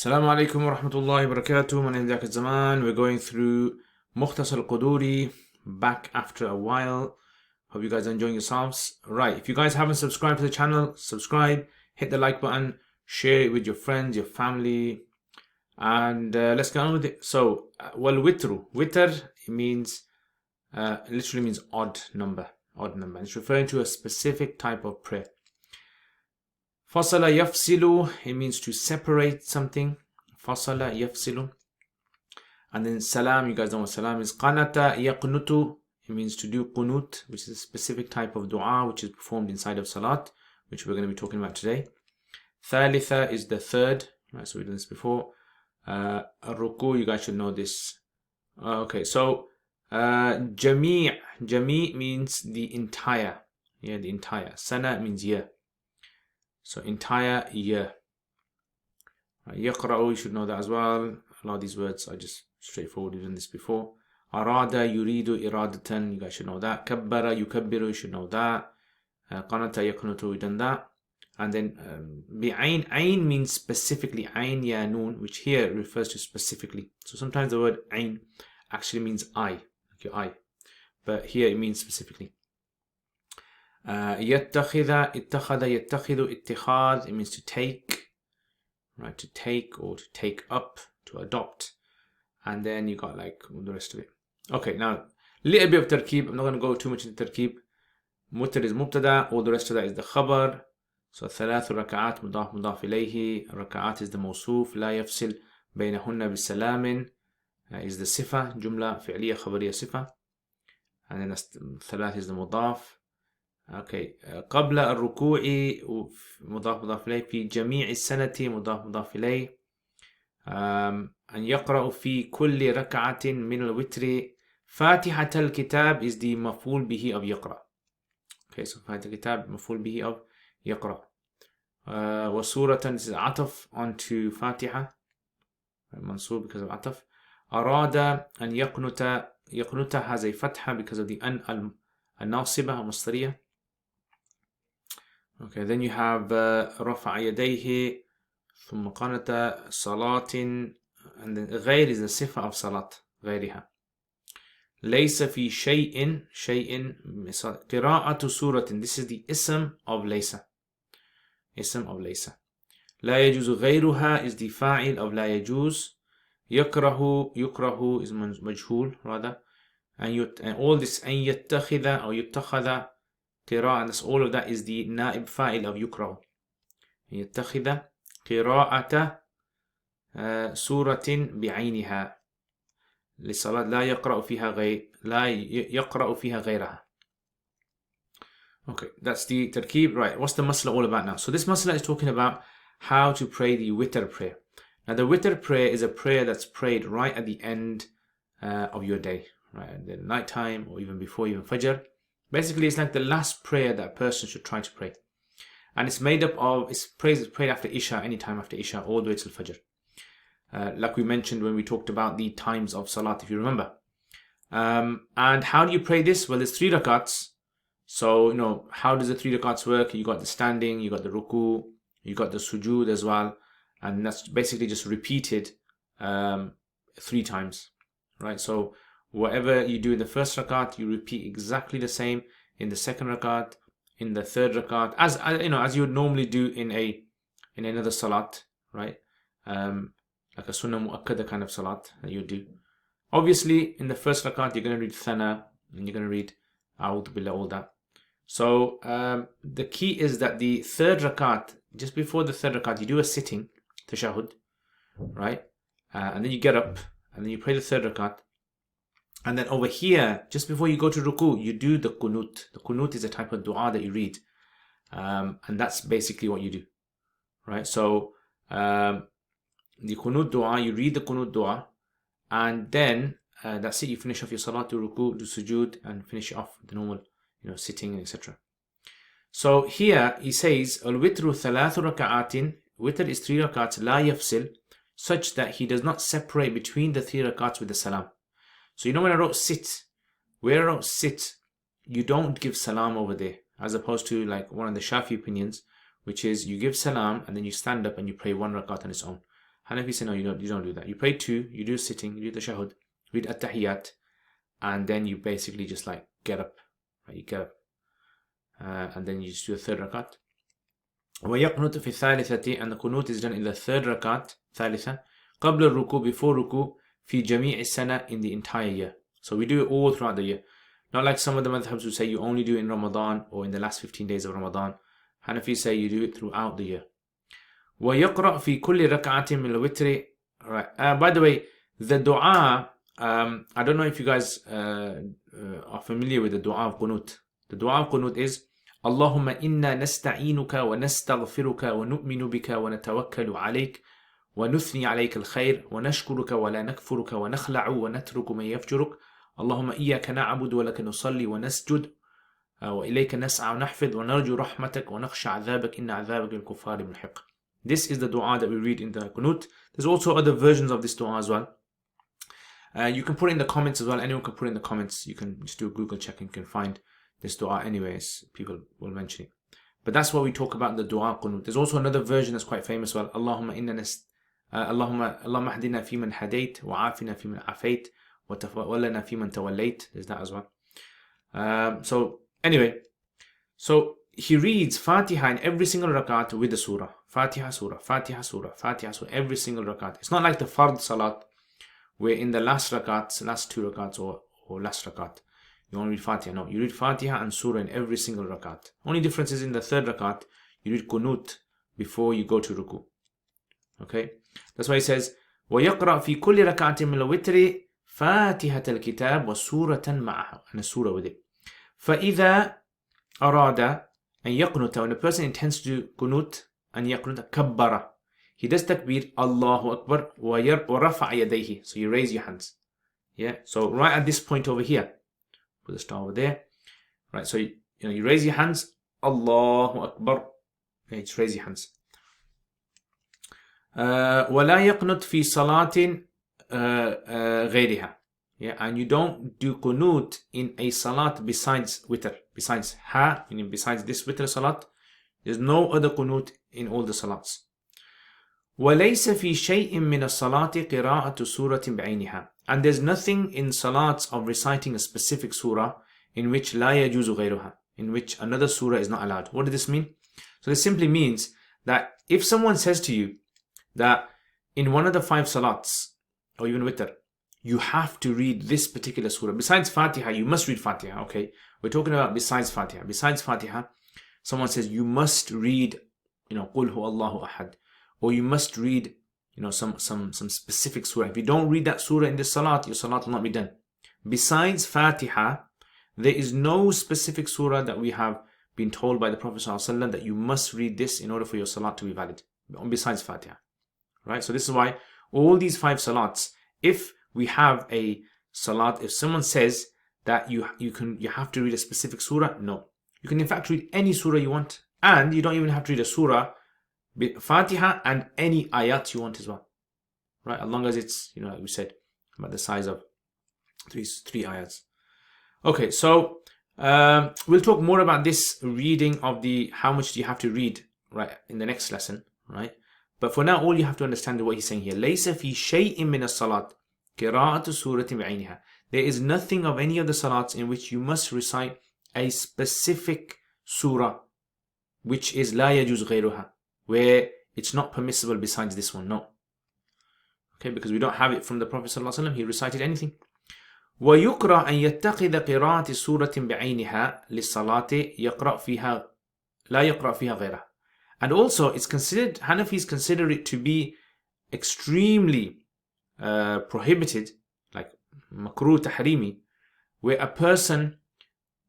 Assalamu alaikum wa rahmatullahi wa barakatuh. My name is Zaman. We're going through Mukhtasar al-Qudoori, back after a while. Hope you guys are enjoying yourselves. Right, if you guys haven't subscribed to the channel, subscribe, hit the like button, share it with your friends, your family, and let's get on with it. So, Witr, it means, literally means odd number. It's referring to a specific type of prayer. Fasala yafsilu, it means to separate something. Fasala yafsilu. And then salam, you guys know what salam is. Qanata yaqnutu, it means to do qunut, which is a specific type of dua which is performed inside of salat, which we're going to be talking about today. Thalitha is the third, right? So we've done this before. Ruku, you guys should know this. Okay, so jami' means the entire. Yeah, the entire. Sana means year. So entire year. Yaqra'u, you should know that as well. A lot of these words are just straightforward. We've done this before. Arada, yuridu, iradatan, you guys should know that. Kabbara, yukabbiru, you should know that. Qanata, yaqnutu, we've done that. And then bi'ain, ain means specifically, ain ya noon, which here refers to specifically. So sometimes the word ain actually means eye, like your eye. But here it means specifically. Yattakhidha, ittakhadha, yattakhidhu, ittikhad, it means to take, right? To take or to take up, to adopt. And then you got like the rest of it. Okay, now, little bit of tarkeeb. I'm not going to go too much into tarkeeb. Witr is mubtada, all the rest of that is the khabar. So, thalathu raka'at, mudaf, mudaf ilayhi. Raka'at is the mawsoof, la yafsil baynahunna bisalamin, is the sifa, jumla, fi'liya, khabariya, sifa. And then thalath is the mudaf. Okay, قبل الركوع مضاف مضاف إليه في جميع السنة مضاف مضاف إليه أن يقرأ في كل ركعة من الوتر فاتحة الكتاب is the مفعول به of يقرأ. Okay, so فاتحة الكتاب مفعول به of يقرأ. وسورة is عطف onto فاتحة منصوب because of عطف. أراد أن يقنت has a فتحة because of the الناصبة المصدرية. Okay, then you have رفع يديه ثم قنت صلاة, and then غير is the sifa of salat, غيرها. ليس في شيء قراءة سورة, this is the ism of ليس. لا يجوز غيرها is the fa'il of لا يجوز. يكره is مجهول rather. And all this أن يتخذ أو يتخذ قراءة, and that's all of that is the نائب فاعل of يكره. يتخذ قراءة سورة بعينها للصلاة لا يقرأ فيها غيرها. Okay, that's the tarkeeb. Right, what's the masla all about now? So this masla is talking about how to pray the witr prayer. Now the witr prayer is a prayer that's prayed right at the end of your day, right at the night time or even before even fajr. Basically, it's like the last prayer that a person should try to pray. And it's made up of, it's prayed after Isha, anytime after Isha, all the way till Fajr. Like we mentioned when we talked about the times of Salat, if you remember. And how do you pray this? Well, there's 3 rakats. So, you know, how does the 3 rakats work? You got the standing, you got the ruku, you got the sujood as well. And that's basically just repeated 3 times, right? So, whatever you do in the first rakat, you repeat exactly the same in the second rakat, in the third rakat, as you know, as you would normally do in another salat, right? Like a sunnah muakkada kind of salat that you do. Obviously, in the first rakat, you're going to read thana, and you're going to read a'udhu billah, all that. So the key is that the third rakat, just before the third rakat, you do a sitting tashahud, right? And then you get up, and then you pray the third rakat. And then over here, just before you go to ruku, you do the qunut. The qunut is a type of dua that you read. And that's basically what you do. Right? So, the qunut dua, you read the qunut dua. And then, that's it. You finish off your salat, do ruku, do sujood, and finish off the normal, you know, sitting, etc. So here, he says, al-witru thalathu raka'atin. Witr is 3 rakats, la yafsil, such that he does not separate between the 3 rakats with the salam. So you know when I wrote sit, where I wrote sit, you don't give salam over there, as opposed to like one of the Shafi opinions, which is you give salam and then you stand up and you pray 1 rakat on its own. Hanafi say no, you don't do that. You pray 2, you do sitting, you do the shahud, read at-tahiyyat, and then you basically just like get up. Right? You get up. And then you just do a 3rd rakat. ويقنط في الثالثة, and the qunut is done in the 3rd rakat, ثالثة, قبل الركوع, before ruku, في جميع السنة, in the entire year. So we do it all throughout the year. Not like some of the madhabs who say you only do it in Ramadan or in the last 15 days of Ramadan. Hanafi say you do it throughout the year. ويقرأ في كل ركعة من الوتر. Right. By the way, the dua, I don't know if you guys are familiar with the dua of qunut. The dua of qunut is اللهم إنا نستعينك ونستغفرك ونؤمن بك ونتوكل عليك ونثني عليك الخير ونشكرك ولا نكفرك ونخلع ونترك من يفجرك اللهم إياك نعبد ولك نصلي ونسجد وإليك نسعى ونحفظ ونرجو رحمتك ونخشى عذابك إن عذابك الكفار ملحق. This is the dua that we read in the qunut. There's also other versions of this dua as well. You can put it in the comments as well. Anyone can put it in the comments. You can just do a Google check and you can find this dua anyways. People will mention it. But that's what we talk about in the dua qunut. There's also another version that's quite famous. Well, Allahumma ahdina fi man hadayt wa afina fi man afayt wa tawallana fi man tawallayt. There's that as well. So anyway, so he reads Fatiha in every single rakat with the surah. Fatiha, surah, Fatiha, surah, Fatiha, surah, every single rakat. It's not like the fard salat where in the last rakats, last 2 rakats or last rakat, you only read Fatiha. No, you read Fatiha and surah in every single rakat. Only difference is in the 3rd rakat, you read qunut before you go to ruku. Okay? That's why he says, وَيَقْرَأْ فِي كُلِّ رَكَعَةٍ مِنَ الْوِتْرِ فَاتِحَةَ الْكِتَابِ وَسُورَةً مَعَهُ, and a surah with it. فَإِذَا أَرَادَ أَنْ يَقْنُتَ, when a person intends to do qunut, أَنْ يَقْنُتَ كَبَّرَ, he does takbir, Allahu Akbar, وَرَفَعَ يَدَيْهِ, so you raise your hands. Yeah, so right at this point over here, put the star over there. Right, so you raise your hands, Allahu Akbar. Okay, just raise your hands. وَلَا يَقْنُتْ فِي صَلَاةٍ غَيْرِهَا. Yeah, and you don't do qunut in a salat besides witr, besides meaning besides this witr salat. There's no other qunut in all the salats. وَلَيْسَ فِي شَيْءٍ مِّنَ الصَّلَاةِ قِرَاءَةُ سُورَةٍ بِعَيْنِهَا. And there's nothing in salats of reciting a specific surah in which لَا يَجُوزُ غَيْرُهَا, in which another surah is not allowed. What does this mean? So this simply means that if someone says to you that in one of the 5 salats, or even witr, you have to read this particular surah. Besides Fatiha, you must read Fatiha, okay? We're talking about besides Fatiha. Besides Fatiha, someone says you must read, قُلْ هُوَ اللَّهُ أَحَدٌ, or you must read, some specific surah. If you don't read that surah in this salat, your salat will not be done. Besides Fatiha, there is no specific surah that we have been told by the Prophet ﷺ that you must read this in order for your salat to be valid, besides Fatiha. Right? So this is why all these 5 salats, if we have a salat, if someone says that you have to read a specific surah, no. You can in fact read any surah you want, and you don't even have to read a surah, Fatiha and any ayat you want as well. Right? As long as it's, like we said, about the size of 3 ayats. Okay, so we'll talk more about this reading of how much do you have to read, right, in the next lesson, right? But for now, all you have to understand is what he's saying here. لَيْسَ فِي شَيْءٍ مِّنَ الصَّلَاةِ قِرَاءَةُ سُورَةٍ بِعَيْنِهَا. There is nothing of any of the salats in which you must recite a specific surah, which is لَا يَجُوزُ غَيْرُهَا, where it's not permissible besides this one. No. Okay, because we don't have it from the Prophet ﷺ. He recited anything. وَيُقْرَأْ أَنْ يَتَّخِذَ قِرَاءَةِ سُورَةٍ بِعَيْنِهَا لِلصَّلَاةِ يَقْرَأْ فِيهَا لَا يَقْرَأْ فِيهَا غَيْرَهَا. And also, it's considered, Hanafis consider it to be extremely prohibited, like makruh tahrimi, where a person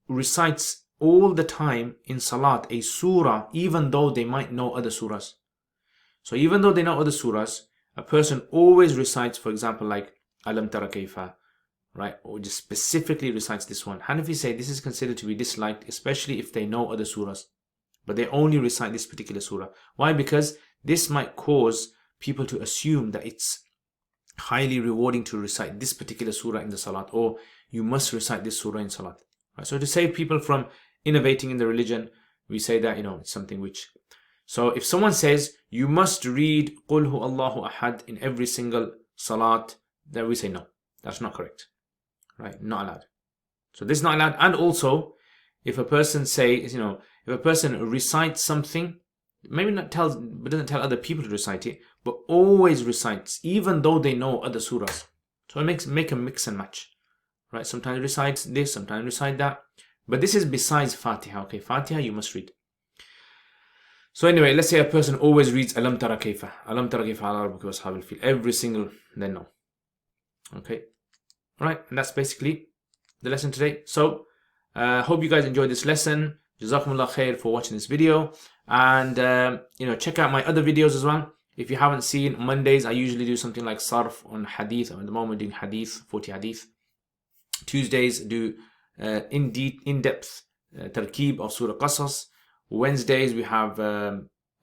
recites all the time in salat a surah, even though they might know other surahs. So even though they know other surahs, a person always recites, for example, like Alam Tara Kayfa, right, or just specifically recites this one. Hanafis say this is considered to be disliked, especially if they know other surahs, but they only recite this particular surah. Why? Because this might cause people to assume that it's highly rewarding to recite this particular surah in the salat, or you must recite this surah in salat. Right? So to save people from innovating in the religion, we say that, it's something which... So if someone says you must read Qul Hu Allahu Ahad in every single salat, then we say no, that's not correct, right? Not allowed. So this is not allowed. And also, if a person says, if a person recites something, maybe not tells, but doesn't tell other people to recite it, but always recites, even though they know other surahs. So it make a mix and match, right? Sometimes recites this, sometimes recite that. But this is besides Fatiha. Okay, Fatiha you must read. So anyway, let's say a person always reads Alam Tara Kayfa, Alam Tara Kayfa ala rabbika washabil fil, every single, then no. Okay, all right, and that's basically the lesson today. So hope you guys enjoyed this lesson. Jazakumullah khair for watching this video, and check out my other videos as well. If you haven't seen, Mondays I usually do something like sarf on hadith. I'm at the moment doing hadith, 40 hadith. Tuesdays do in-depth tarkeeb of Surah Qasas. Wednesdays we have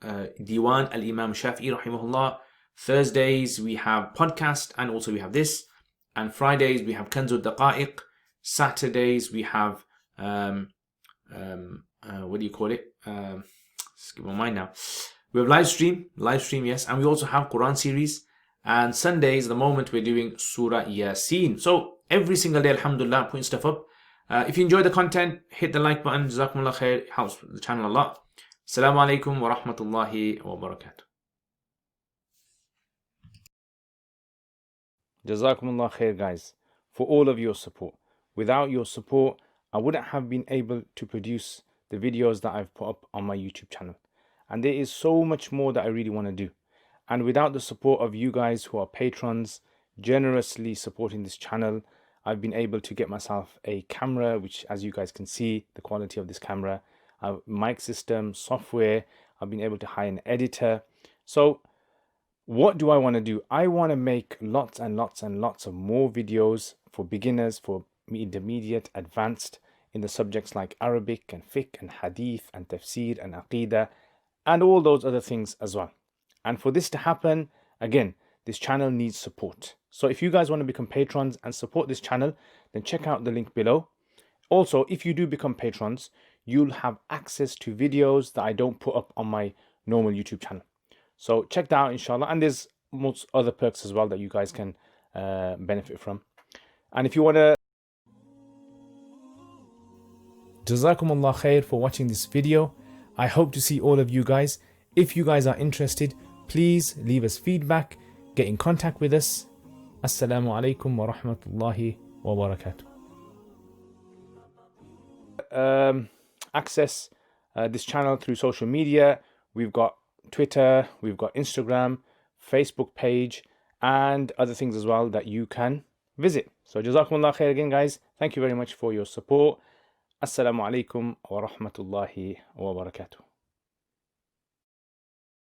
Diwan al-Imam Shafi'i rahimahullah. Thursdays we have podcast, and also we have this. And Fridays we have Kanzul Daqa'iq. Saturdays we have what do you call it? Skip my mind now. We have live stream, yes, and we also have Quran series. And Sundays, at the moment, we're doing Surah Yasin. So every single day, alhamdulillah, putting stuff up. If you enjoy the content, hit the like button. Jazakumullah khair. It helps the channel a lot. Assalamu alaikum wa rahmatullahi wa barakatuh. Jazakumullah khair, guys, for all of your support. Without your support, I wouldn't have been able to produce the videos that I've put up on my YouTube channel. And there is so much more that I really want to do. And without the support of you guys who are patrons, generously supporting this channel, I've been able to get myself a camera, which, as you guys can see, the quality of this camera, mic system, software. I've been able to hire an editor. So what do I want to do? I want to make lots and lots and lots of more videos for beginners, for intermediate, advanced, in the subjects like Arabic and Fiqh and Hadith and Tafsir and Aqidah and all those other things as well. And for this to happen, again, this channel needs support. So if you guys want to become patrons and support this channel, then check out the link below. Also, if you do become patrons, you'll have access to videos that I don't put up on my normal YouTube channel. So check that out, inshallah. And there's most other perks as well that you guys can benefit from. And if you want to... Jazakumullah khair for watching this video. I hope to see all of you guys. If you guys are interested, please leave us feedback, get in contact with us. Assalamu alaikum wa rahmatullahi wa barakatuh. Access this channel through social media. We've got Twitter, we've got Instagram, Facebook page, and other things as well that you can visit. So Jazakumullah khair again, guys. Thank you very much for your support. Assalamu alaikum wa rahmatullahi wa barakatuh.